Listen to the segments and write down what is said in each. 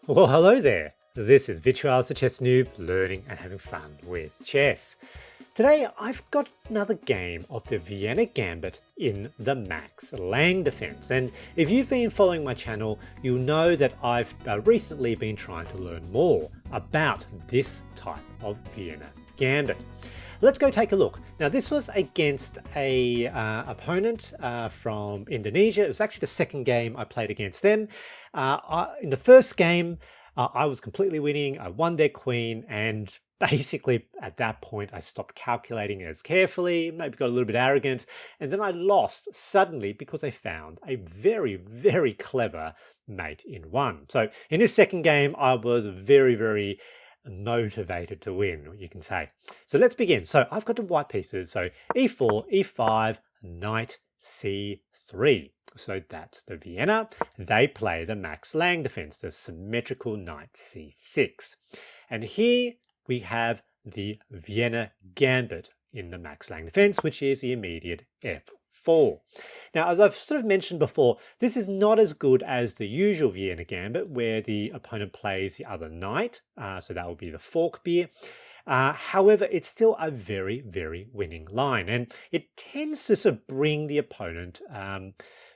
Well, hello there. This is Vitriol's the Chess Noob, learning and having fun with chess. Today, I've got another game of the Vienna Gambit in the Max Lange defense. And if you've been following my channel, you'll know that I've recently been trying to learn more about this type of Vienna Gambit. Let's go take a look. Now, this was against a opponent from Indonesia. It was actually the second game I played against them. In the first game, I was completely winning. I won their queen, and basically at that point, I stopped calculating as carefully, maybe got a little bit arrogant, and then I lost suddenly because I found a very, very clever mate in one. So in this second game, I was very motivated to win, you can say. So let's begin. So I've got the white pieces. So e4, e5, knight c3. So that's the Vienna. They play the Max Lange defense, the symmetrical knight c6. And here we have the Vienna Gambit in the Max Lange defense, which is the immediate f4. Now, as I've sort of mentioned before, this is not as good as the usual Vienna Gambit, where the opponent plays the other knight. So that will be the fork beer. However, it's still a very winning line, and it tends to sort of bring the opponent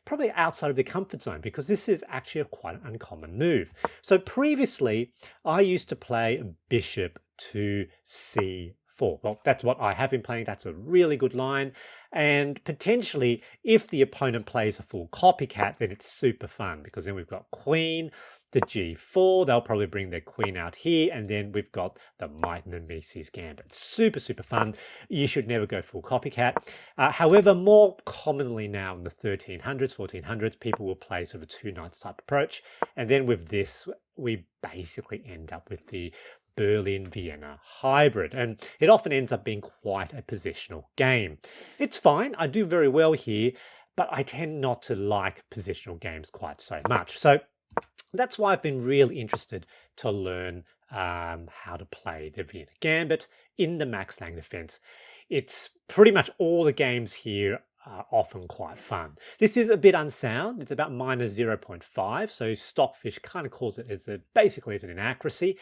probably outside of their comfort zone, because this is actually quite an uncommon move. So previously, I used to play bishop to c4. Well, that's what I have been playing. That's a really good line. And potentially, if the opponent plays a full copycat, then it's super fun, because then we've got queen to g4. They'll probably bring their queen out here, and then we've got the Mighten and Mises Gambit. Super fun. You should never go full copycat. However, more commonly now in the 1300s, 1400s, people will play sort of a two knights type approach. And then with this, we basically end up with the Berlin-Vienna hybrid, and it often ends up being quite a positional game. It's fine, I do very well here, but I tend not to like positional games quite so much. So that's why I've been really interested to learn how to play the Vienna Gambit in the Max Lange defense. It's pretty much all the games here are often quite fun. This is a bit unsound. It's about minus 0.5, so Stockfish kind of calls it as basically as an inaccuracy.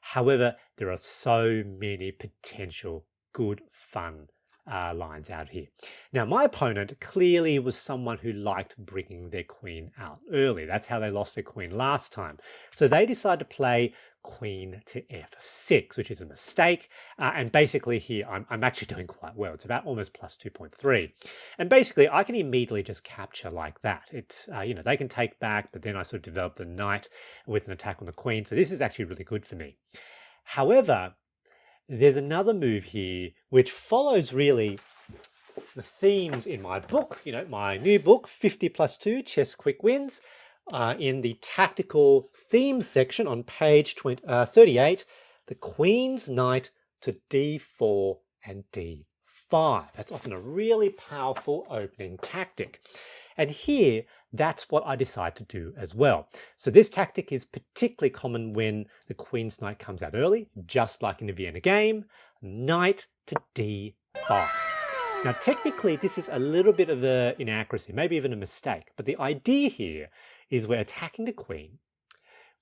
However, there are so many potential good fun lines out here. Now, my opponent clearly was someone who liked bringing their queen out early. That's how they lost their queen last time. So they decided to play queen to f6, which is a mistake. And basically here, I'm actually doing quite well. It's about almost plus 2.3. And basically, I can immediately just capture like that. They can take back, but then I sort of develop the knight with an attack on the queen. So this is actually really good for me. However, there's another move here which follows really the themes in my book, my new book, 50 plus 2 Chess Quick Wins. In the tactical themes section on page 38, the Queen's Knight to d4 and d5. That's often a really powerful opening tactic. And here, that's what I decide to do as well. So this tactic is particularly common when the Queen's Knight comes out early, just like in the Vienna game, knight to d5. Now, technically, this is a little bit of an inaccuracy, maybe even a mistake. But the idea here is we're attacking the queen.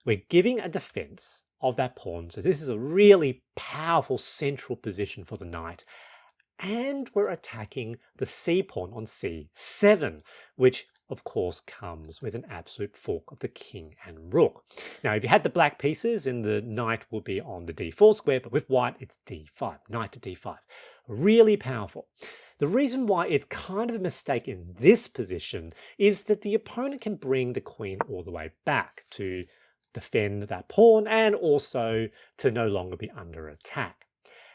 We're giving a defense of that pawn. So this is a really powerful central position for the knight. And we're attacking the c-pawn on c7, which of course comes with an absolute fork of the king and rook. Now, if you had the black pieces, then the knight will be on the d4 square, but with white, it's d5, knight to d5. Really powerful. The reason why it's kind of a mistake in this position is that the opponent can bring the queen all the way back to defend that pawn and also to no longer be under attack.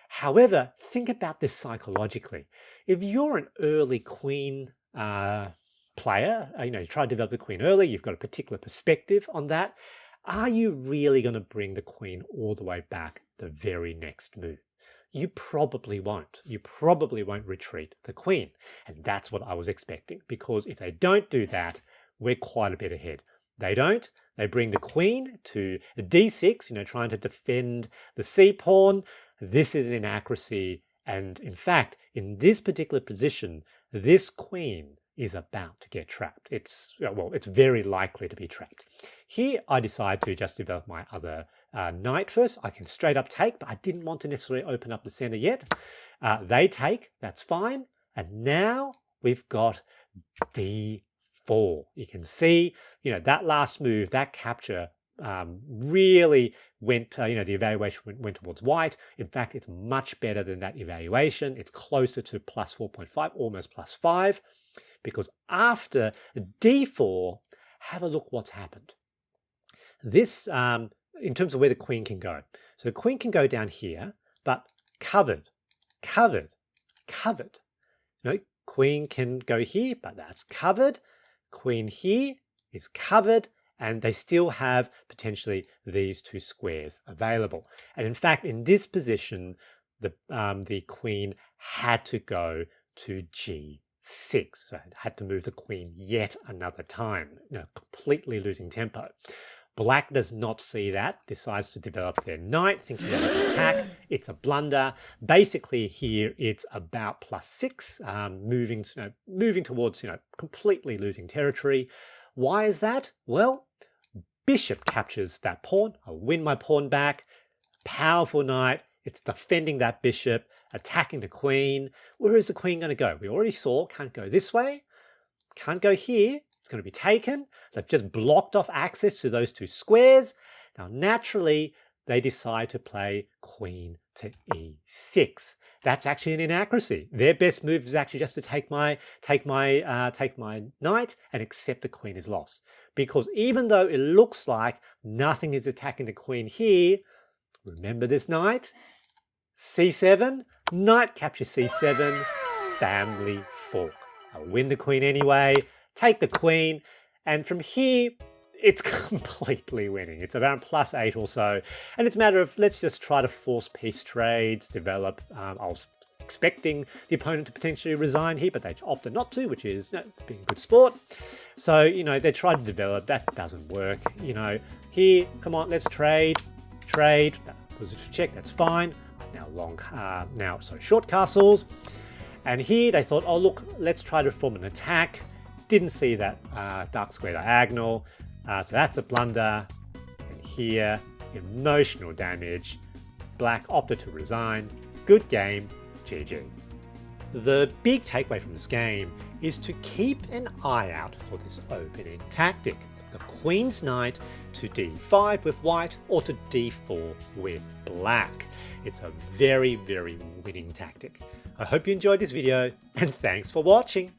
However, think about this psychologically. If you're an early queen player, you try to develop the queen early, you've got a particular perspective on that, are you really going to bring the queen all the way back the very next move? You probably won't. You probably won't retreat the queen. And that's what I was expecting, because if they don't do that, we're quite a bit ahead. They don't. They bring the queen to d6, trying to defend the c-pawn. This is an inaccuracy. And in fact, in this particular position, this queen is about to get trapped. It's very likely to be trapped. Here I decide to just develop my other knight first. I can straight up take, but I didn't want to necessarily open up the center yet. They take, that's fine. And now we've got d4. You can see, that last move, that capture really went, the evaluation went towards white. In fact, it's much better than that evaluation. It's closer to plus 4.5, almost plus 5, because after d4, have a look what's happened. This, in terms of where the queen can go. So the queen can go down here, but covered. Queen can go here, but that's covered. Queen here is covered, and they still have potentially these two squares available. And in fact, in this position, the queen had to go to g6. So it had to move the queen yet another time, completely losing tempo. Black does not see that, decides to develop their knight, thinking that it's an attack. It's a blunder. Basically here it's about +6, moving towards completely losing territory. Why is that? Well, bishop captures that pawn. I win my pawn back. Powerful knight. It's defending that bishop, attacking the queen. Where is the queen going to go? We already saw, can't go this way, can't go here. It's going to be taken. They've just blocked off access to those two squares. Now, naturally, they decide to play queen to e6. That's actually an inaccuracy. Their best move is actually just to take my knight and accept the queen is lost. Because even though it looks like nothing is attacking the queen here, remember this knight? c7, knight capture c7, family fork. I win the queen anyway. Take the queen, and from here, it's completely winning. It's around +8 or so, and it's a matter of, let's just try to force peace trades, develop. I was expecting the opponent to potentially resign here, but they opted not to, which is being good sport. So, they tried to develop. That doesn't work. Here, come on, let's trade. That was a check, that's fine. Now short castles. And here they thought, oh, look, let's try to form an attack. Didn't see that dark square diagonal, so that's a blunder. And here, emotional damage. Black opted to resign. Good game, GG. The big takeaway from this game is to keep an eye out for this opening tactic. The queen's knight to d5 with white or to d4 with black. It's a very, very winning tactic. I hope you enjoyed this video, and thanks for watching.